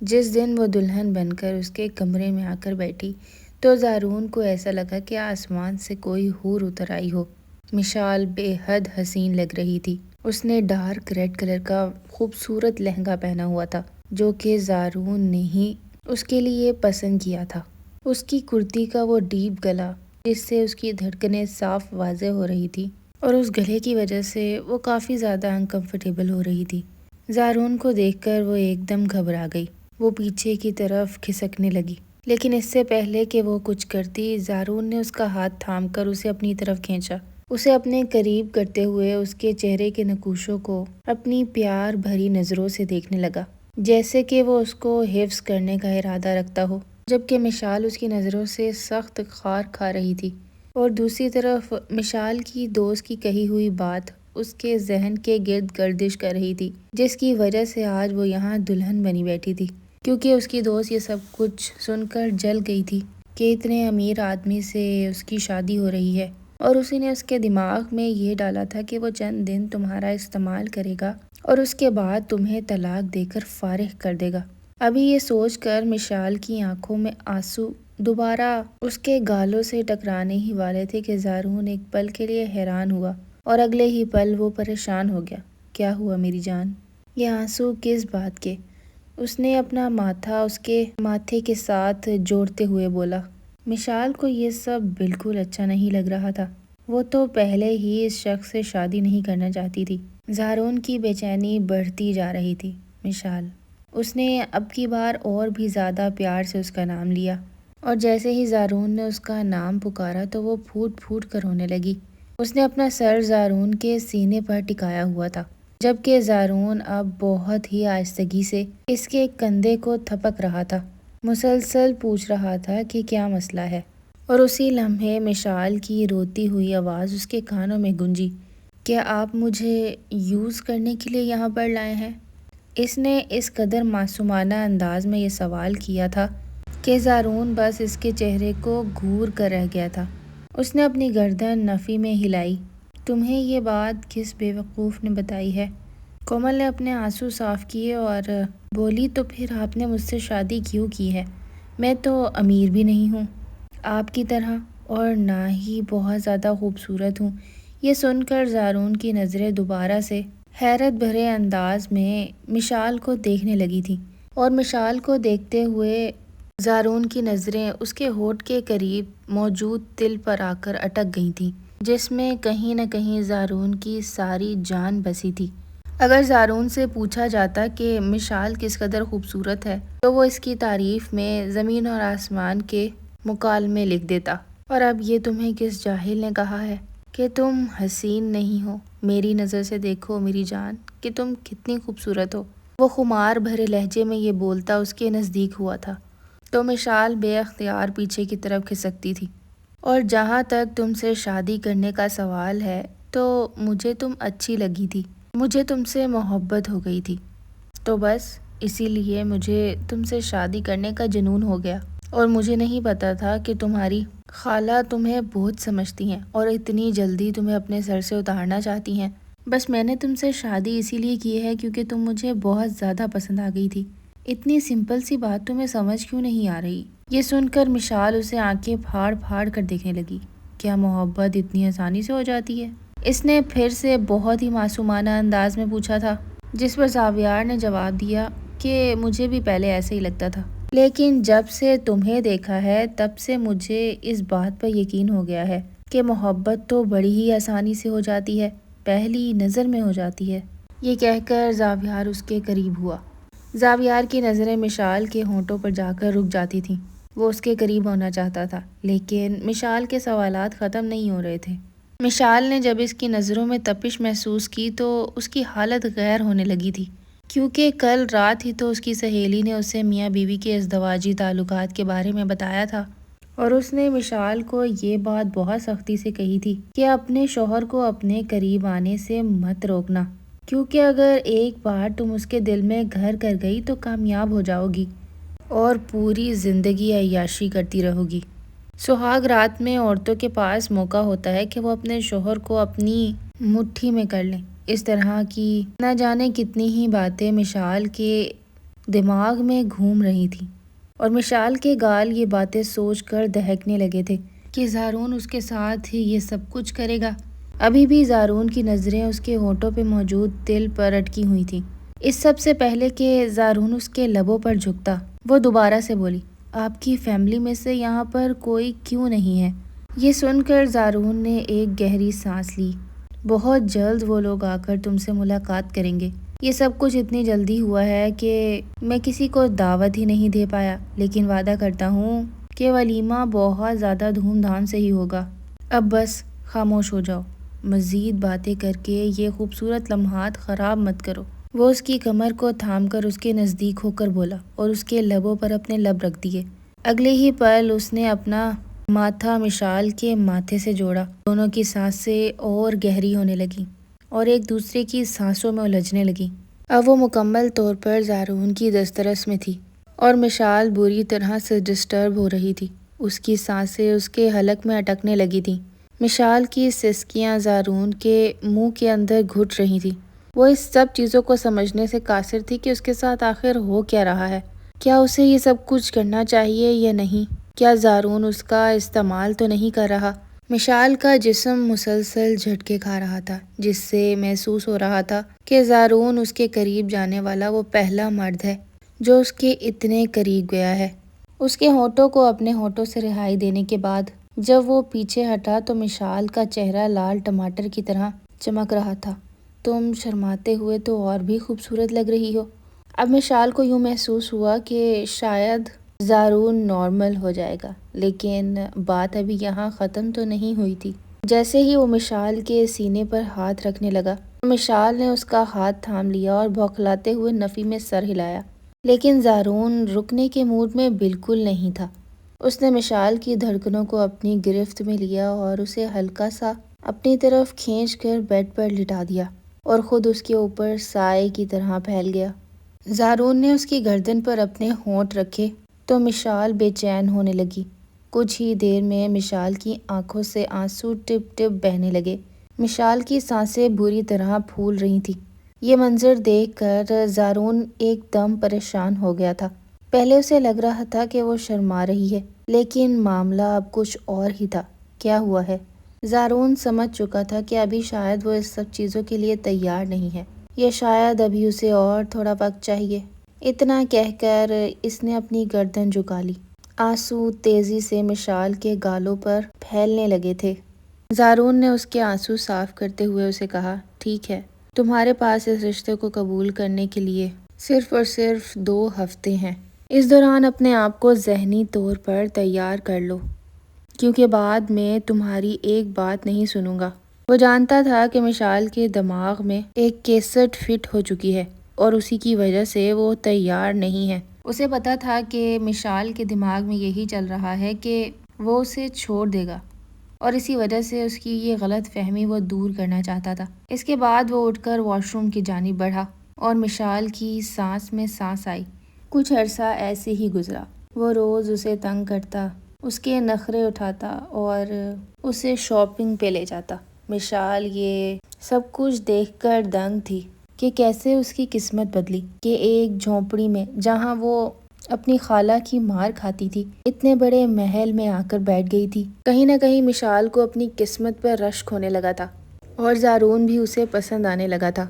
جس دن وہ دلہن بن کر اس کے کمرے میں آ کر بیٹھی تو زارون کو ایسا لگا کہ آسمان سے کوئی حور اتر آئی ہو۔ مشال بے حد حسین لگ رہی تھی۔ اس نے ڈارک ریڈ کلر کا خوبصورت لہنگا پہنا ہوا تھا جو کہ زارون نے ہی اس کے لیے پسند کیا تھا۔ اس کی کرتی کا وہ ڈیپ گلا جس سے اس کی دھڑکنیں صاف واضح ہو رہی تھی اور اس گلے کی وجہ سے وہ کافی زیادہ انکمفرٹیبل ہو رہی تھی۔ زارون کو دیکھ کر وہ ایک دم گھبرا گئی۔ وہ پیچھے کی طرف کھسکنے لگی، لیکن اس سے پہلے کہ وہ کچھ کرتی، زارون نے اس کا ہاتھ تھام کر اسے اپنی طرف کھینچا، اسے اپنے قریب کرتے ہوئے اس کے چہرے کے نقوشوں کو اپنی پیار بھری نظروں سے دیکھنے لگا، جیسے کہ وہ اس کو حفظ کرنے کا ارادہ رکھتا ہو، جبکہ مشال اس کی نظروں سے سخت خار کھا رہی تھی۔ اور دوسری طرف مشال کی دوست کی کہی ہوئی بات اس کے ذہن کے گرد گردش کر رہی تھی، جس کی وجہ سے آج وہ یہاں دلہن بنی بیٹھی تھی، کیونکہ اس کی دوست یہ سب کچھ سن کر جل گئی تھی کہ اتنے امیر آدمی سے اس کی شادی ہو رہی ہے، اور اسی نے اس کے دماغ میں یہ ڈالا تھا کہ وہ چند دن تمہارا استعمال کرے گا اور اس کے بعد تمہیں طلاق دے کر فارغ کر دے گا۔ ابھی یہ سوچ کر مشال کی آنکھوں میں آنسو دوبارہ اس کے گالوں سے ٹکرانے ہی والے تھے کہ زارون ایک پل کے لیے حیران ہوا اور اگلے ہی پل وہ پریشان ہو گیا۔ کیا ہوا میری جان؟ یہ آنسو کس بات کے؟ اس نے اپنا ماتھا اس کے ماتھے کے ساتھ جوڑتے ہوئے بولا۔ مشال کو یہ سب بالکل اچھا نہیں لگ رہا تھا۔ وہ تو پہلے ہی اس شخص سے شادی نہیں کرنا چاہتی تھی۔ زارون کی بے چینی بڑھتی جا رہی تھی۔ مشال، اس نے اب کی بار اور بھی زیادہ پیار سے اس کا نام لیا، اور جیسے ہی زارون نے اس کا نام پکارا تو وہ پھوٹ پھوٹ کر رونے لگی۔ اس نے اپنا سر زارون کے سینے پر ٹکایا ہوا تھا، جبکہ زارون اب بہت ہی آہستگی سے اس کے کندھے کو تھپک رہا تھا، مسلسل پوچھ رہا تھا کہ کیا مسئلہ ہے۔ اور اسی لمحے مشال کی روتی ہوئی آواز اس کے کانوں میں گونجی، کیا آپ مجھے یوز کرنے کے لیے یہاں پر لائے ہیں؟ اس نے اس قدر معصومانہ انداز میں یہ سوال کیا تھا کہ زارون بس اس کے چہرے کو گھور کر رہ گیا تھا۔ اس نے اپنی گردن نفی میں ہلائی۔ تمہیں یہ بات کس بے وقوف نے بتائی ہے؟ کومل نے اپنے آنسو صاف کیے اور بولی، تو پھر آپ نے مجھ سے شادی کیوں کی ہے؟ میں تو امیر بھی نہیں ہوں آپ کی طرح، اور نہ ہی بہت زیادہ خوبصورت ہوں۔ یہ سن کر زارون کی نظریں دوبارہ سے حیرت بھرے انداز میں مشال کو دیکھنے لگی تھی، اور مشال کو دیکھتے ہوئے زارون کی نظریں اس کے ہونٹ کے قریب موجود تل پر آ کر اٹک گئی تھیں، جس میں کہیں نہ کہیں زارون کی ساری جان بسی تھی۔ اگر زارون سے پوچھا جاتا کہ مشال کس قدر خوبصورت ہے تو وہ اس کی تعریف میں زمین اور آسمان کے مکالمے لکھ دیتا۔ اور اب یہ تمہیں کس جاہل نے کہا ہے کہ تم حسین نہیں ہو؟ میری نظر سے دیکھو میری جان کہ تم کتنی خوبصورت ہو۔ وہ خمار بھرے لہجے میں یہ بولتا اس کے نزدیک ہوا تھا تو مشال بے اختیار پیچھے کی طرف کھسکتی تھی۔ اور جہاں تک تم سے شادی کرنے کا سوال ہے تو مجھے تم اچھی لگی تھی، مجھے تم سے محبت ہو گئی تھی، تو بس اسی لیے مجھے تم سے شادی کرنے کا جنون ہو گیا، اور مجھے نہیں پتا تھا کہ تمہاری خالہ تمہیں بہت سمجھتی ہیں اور اتنی جلدی تمہیں اپنے سر سے اتارنا چاہتی ہیں۔ بس میں نے تم سے شادی اسی لیے کی ہے کیونکہ تم مجھے بہت زیادہ پسند آ گئی تھی۔ اتنی سمپل سی بات تمہیں سمجھ کیوں نہیں آ رہی؟ یہ سن کر مشال اسے آنکھیں پھاڑ پھاڑ کر دیکھنے لگی۔ کیا محبت اتنی آسانی سے ہو جاتی ہے؟ اس نے پھر سے بہت ہی معصومانہ انداز میں پوچھا تھا، جس پر زاویار نے جواب دیا کہ مجھے بھی پہلے ایسے ہی لگتا تھا، لیکن جب سے تمہیں دیکھا ہے تب سے مجھے اس بات پر یقین ہو گیا ہے کہ محبت تو بڑی ہی آسانی سے ہو جاتی ہے، پہلی نظر میں ہو جاتی ہے۔ یہ کہہ کر زاویار اس کے قریب ہوا۔ زاویار کی نظریں مشال کے ہونٹوں پر جا کر رک جاتی تھیں۔ وہ اس کے قریب ہونا چاہتا تھا، لیکن مشال کے سوالات ختم نہیں ہو رہے تھے۔ مشال نے جب اس کی نظروں میں تپش محسوس کی تو اس کی حالت غیر ہونے لگی تھی، کیونکہ کل رات ہی تو اس کی سہیلی نے اسے میاں بیوی کے ازدواجی تعلقات کے بارے میں بتایا تھا، اور اس نے مشال کو یہ بات بہت سختی سے کہی تھی کہ اپنے شوہر کو اپنے قریب آنے سے مت روکنا، کیونکہ اگر ایک بار تم اس کے دل میں گھر کر گئی تو کامیاب ہو جاؤ گی اور پوری زندگی عیاشی کرتی رہو گی۔ سہاگ رات میں عورتوں کے پاس موقع ہوتا ہے کہ وہ اپنے شوہر کو اپنی مٹھی میں کر لیں۔ اس طرح کی نہ جانے کتنی ہی باتیں مشال کے دماغ میں گھوم رہی تھی اور مشال کے گال یہ باتیں سوچ کر دہکنے لگے تھے کہ زارون اس کے ساتھ ہی یہ سب کچھ کرے گا۔ ابھی بھی زارون کی نظریں اس کے ہونٹوں پہ موجود تل پر اٹکی ہوئی تھیں۔ اس سب سے پہلے کہ زارون اس کے لبوں پر جھکتا، وہ دوبارہ سے بولی، آپ کی فیملی میں سے یہاں پر کوئی کیوں نہیں ہے؟ یہ سن کر زارون نے ایک گہری سانس لی۔ بہت جلد وہ لوگ آ کر تم سے ملاقات کریں گے۔ یہ سب کچھ اتنی جلدی ہوا ہے کہ میں کسی کو دعوت ہی نہیں دے پایا، لیکن وعدہ کرتا ہوں کہ ولیمہ بہت زیادہ دھوم دھام سے ہی ہوگا۔ اب بس خاموش ہو جاؤ، مزید باتیں کر کے یہ خوبصورت لمحات خراب مت کرو۔ وہ اس کی کمر کو تھام کر اس کے نزدیک ہو کر بولا اور اس کے لبوں پر اپنے لب رکھ دیے۔ اگلے ہی پل اس نے اپنا ماتھا مشال کے ماتھے سے جوڑا۔ دونوں کی سانسیں اور گہری ہونے لگیں اور ایک دوسرے کی سانسوں میں الجھنے لگیں۔ اب وہ مکمل طور پر زارون کی دسترس میں تھی اور مشال بری طرح سے ڈسٹرب ہو رہی تھی۔ اس کی سانسیں اس کے حلق میں اٹکنے لگی تھیں۔ مشال کی سسکیاں زارون کے منہ کے اندر گھٹ رہی تھیں۔ وہ اس سب چیزوں کو سمجھنے سے قاصر تھی کہ اس کے ساتھ آخر ہو کیا رہا ہے۔ کیا اسے یہ سب کچھ کرنا چاہیے یا نہیں؟ کیا زارون اس کا استعمال تو نہیں کر رہا؟ مشال کا جسم مسلسل جھٹکے کھا رہا تھا، جس سے محسوس ہو رہا تھا کہ زارون اس کے قریب جانے والا وہ پہلا مرد ہے جو اس کے اتنے قریب گیا ہے۔ اس کے ہونٹوں کو اپنے ہونٹوں سے رہائی دینے کے بعد جب وہ پیچھے ہٹا تو مشال کا چہرہ لال ٹماٹر کی طرح چمک رہا تھا۔ تم شرماتے ہوئے تو اور بھی خوبصورت لگ رہی ہو۔ اب مشال کو یوں محسوس ہوا کہ شاید زارون نارمل ہو جائے گا، لیکن بات ابھی یہاں ختم تو نہیں ہوئی تھی۔ جیسے ہی وہ مشال کے سینے پر ہاتھ رکھنے لگا، مشال نے اس کا ہاتھ تھام لیا اور بھوکلاتے ہوئے نفی میں سر ہلایا، لیکن زارون رکنے کے موڈ میں بالکل نہیں تھا۔ اس نے مشال کی دھڑکنوں کو اپنی گرفت میں لیا اور اسے ہلکا سا اپنی طرف کھینچ کر بیڈ پر لٹا دیا اور خود اس کے اوپر سائے کی طرح پھیل گیا۔ زارون نے اس کی گردن پر اپنے ہونٹ رکھے تو مشال بے چین ہونے لگی۔ کچھ ہی دیر میں مشال کی آنکھوں سے آنسو ٹپ ٹپ بہنے لگے۔ مشال کی سانسیں بری طرح پھول رہی تھیں۔ یہ منظر دیکھ کر زارون ایک دم پریشان ہو گیا تھا۔ پہلے اسے لگ رہا تھا کہ وہ شرما رہی ہے، لیکن معاملہ اب کچھ اور ہی تھا۔ کیا ہوا ہے؟ زارون سمجھ چکا تھا کہ ابھی شاید وہ اس سب چیزوں کے لیے تیار نہیں ہے، یا شاید ابھی اسے اور تھوڑا وقت چاہیے۔ اتنا کہہ کر اس نے اپنی گردن جھکا لی۔ آنسو تیزی سے مشال کے گالوں پر پھیلنے لگے تھے۔ زارون نے اس کے آنسو صاف کرتے ہوئے اسے کہا، ٹھیک ہے، تمہارے پاس اس رشتے کو قبول کرنے کے لیے صرف اور صرف 2 ہفتے ہیں۔ اس دوران اپنے آپ کو ذہنی طور پر تیار کر لو، کیونکہ بعد میں تمہاری ایک بات نہیں سنوں گا۔ وہ جانتا تھا کہ مشال کے دماغ میں ایک کیسٹ فٹ ہو چکی ہے اور اسی کی وجہ سے وہ تیار نہیں ہے۔ اسے پتا تھا کہ مشال کے دماغ میں یہی چل رہا ہے کہ وہ اسے چھوڑ دے گا، اور اسی وجہ سے اس کی یہ غلط فہمی وہ دور کرنا چاہتا تھا۔ اس کے بعد وہ اٹھ کر واش روم کی جانب بڑھا اور مشال کی سانس میں سانس آئی۔ کچھ عرصہ ایسے ہی گزرا۔ وہ روز اسے تنگ کرتا، اس کے نخرے اٹھاتا اور اسے شاپنگ پہ لے جاتا۔ مشال یہ سب کچھ دیکھ کر دنگ تھی کہ کیسے اس کی قسمت بدلی کہ ایک جھونپڑی میں جہاں وہ اپنی خالہ کی مار کھاتی تھی، اتنے بڑے محل میں آ کر بیٹھ گئی تھی۔ کہیں نہ کہیں مشال کو اپنی قسمت پر رشک ہونے لگا تھا اور زارون بھی اسے پسند آنے لگا تھا،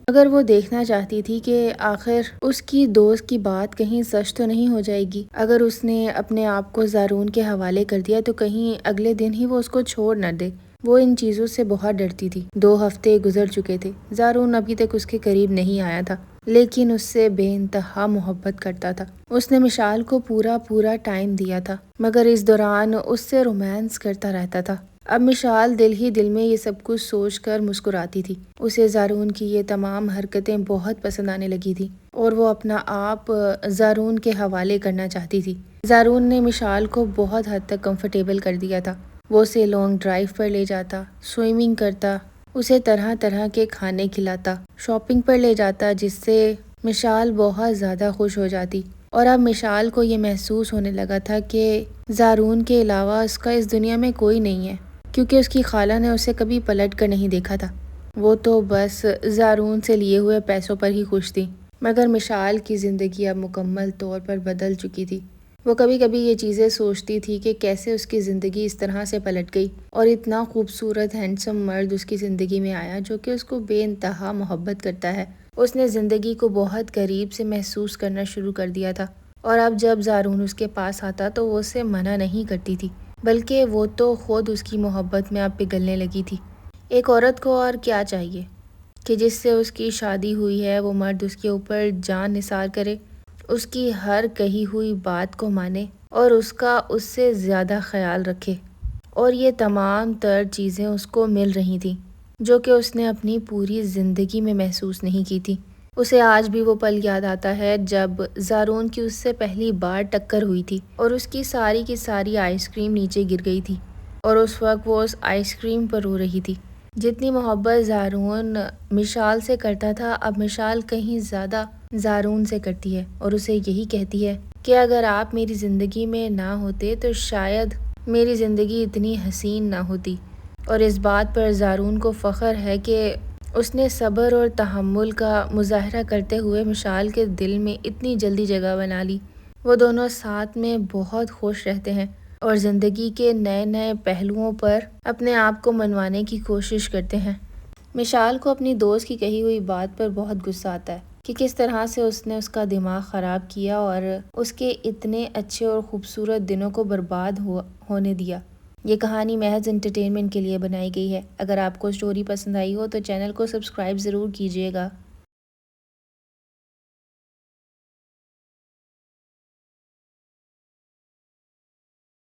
مگر وہ دیکھنا چاہتی تھی کہ آخر اس کی دوست کی بات کہیں سچ تو نہیں ہو جائے گی۔ اگر اس نے اپنے آپ کو زارون کے حوالے کر دیا تو کہیں اگلے دن ہی وہ اس کو چھوڑ نہ دے۔ وہ ان چیزوں سے بہت ڈرتی تھی۔ 2 ہفتے گزر چکے تھے۔ زارون ابھی تک اس کے قریب نہیں آیا تھا، لیکن اس سے بے انتہا محبت کرتا تھا۔ اس نے مشال کو پورا ٹائم دیا تھا، مگر اس دوران اس سے رومانس کرتا رہتا تھا۔ اب مشال دل ہی دل میں یہ سب کچھ سوچ کر مسکراتی تھی۔ اسے زارون کی یہ تمام حرکتیں بہت پسند آنے لگی تھی اور وہ اپنا آپ زارون کے حوالے کرنا چاہتی تھی۔ زارون نے مشال کو بہت حد تک کمفرٹیبل کر دیا تھا۔ وہ اسے لانگ ڈرائیو پر لے جاتا، سوئمنگ کرتا، اسے طرح طرح کے کھانے کھلاتا، شاپنگ پر لے جاتا، جس سے مشال بہت زیادہ خوش ہو جاتی۔ اور اب مشال کو یہ محسوس ہونے لگا تھا کہ زارون کے علاوہ اس کا اس دنیا میں کوئی نہیں ہے، کیونکہ اس کی خالہ نے اسے کبھی پلٹ کر نہیں دیکھا تھا۔ وہ تو بس زارون سے لیے ہوئے پیسوں پر ہی خوش تھی۔ مگر مشال کی زندگی اب مکمل طور پر بدل چکی تھی۔ وہ کبھی کبھی یہ چیزیں سوچتی تھی کہ کیسے اس کی زندگی اس طرح سے پلٹ گئی اور اتنا خوبصورت ہینڈسم مرد اس کی زندگی میں آیا جو کہ اس کو بے انتہا محبت کرتا ہے۔ اس نے زندگی کو بہت قریب سے محسوس کرنا شروع کر دیا تھا، اور اب جب زارون اس کے پاس آتا تو وہ اسے منع نہیں کرتی تھی، بلکہ وہ تو خود اس کی محبت میں اب پگھلنے لگی تھی۔ ایک عورت کو اور کیا چاہیے کہ جس سے اس کی شادی ہوئی ہے وہ مرد اس کے اوپر جان نثار کرے، اس کی ہر کہی ہوئی بات کو مانے اور اس کا اس سے زیادہ خیال رکھے۔ اور یہ تمام تر چیزیں اس کو مل رہی تھیں جو کہ اس نے اپنی پوری زندگی میں محسوس نہیں کی تھی۔ اسے آج بھی وہ پل یاد آتا ہے جب زارون کی اس سے پہلی بار ٹکر ہوئی تھی اور اس کی ساری آئس کریم نیچے گر گئی تھی، اور اس وقت وہ اس آئس کریم پر رو رہی تھی۔ جتنی محبت زارون مشال سے کرتا تھا، اب مشال کہیں زیادہ زارون سے کرتی ہے اور اسے یہی کہتی ہے کہ اگر آپ میری زندگی میں نہ ہوتے تو شاید میری زندگی اتنی حسین نہ ہوتی۔ اور اس بات پر زارون کو فخر ہے کہ اس نے صبر اور تحمل کا مظاہرہ کرتے ہوئے مشال کے دل میں اتنی جلدی جگہ بنا لی۔ وہ دونوں ساتھ میں بہت خوش رہتے ہیں اور زندگی کے نئے نئے پہلوؤں پر اپنے آپ کو منوانے کی کوشش کرتے ہیں۔ مشال کو اپنی دوست کی کہی ہوئی بات پر بہت غصہ آتا ہے کہ کس طرح سے اس نے اس کا دماغ خراب کیا اور اس کے اتنے اچھے اور خوبصورت دنوں کو برباد ہونے دیا۔ یہ کہانی محض انٹرٹینمنٹ کے لیے بنائی گئی ہے۔ اگر آپ کو سٹوری پسند آئی ہو تو چینل کو سبسکرائب ضرور کیجیے گا۔